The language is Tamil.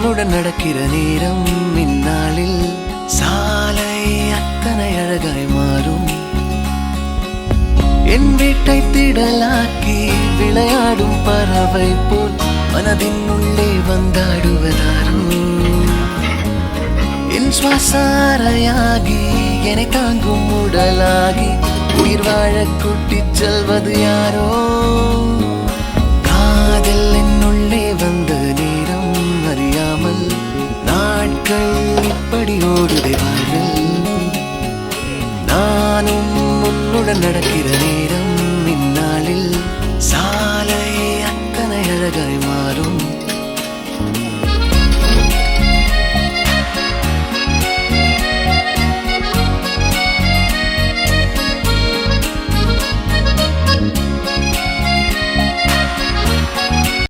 உன்னுடன் நடக்கிற நேரம் இந்நாளில் சாலை அத்தனை அழகாய் மாறும். என் வீட்டை திடலாக்கி விளையாடும் பறவை போல் மனதின் உள்ளே வந்தாடுவதாரோ. என் சுவாசாரையாகி என்னை தாங்கும் உடலாகி உயிர் வாழ கூட்டிச் செல்வது யாரோ. காதல் என்னுள்ளே வந்த நேரம் அறியாமல் நாட்கள் இப்படி ஓடுதே வாழ்வில். நானும் உன்னுடன் நடக்கிற நேரம் இந்நாளில் சாலை அத்தனை அழகாய்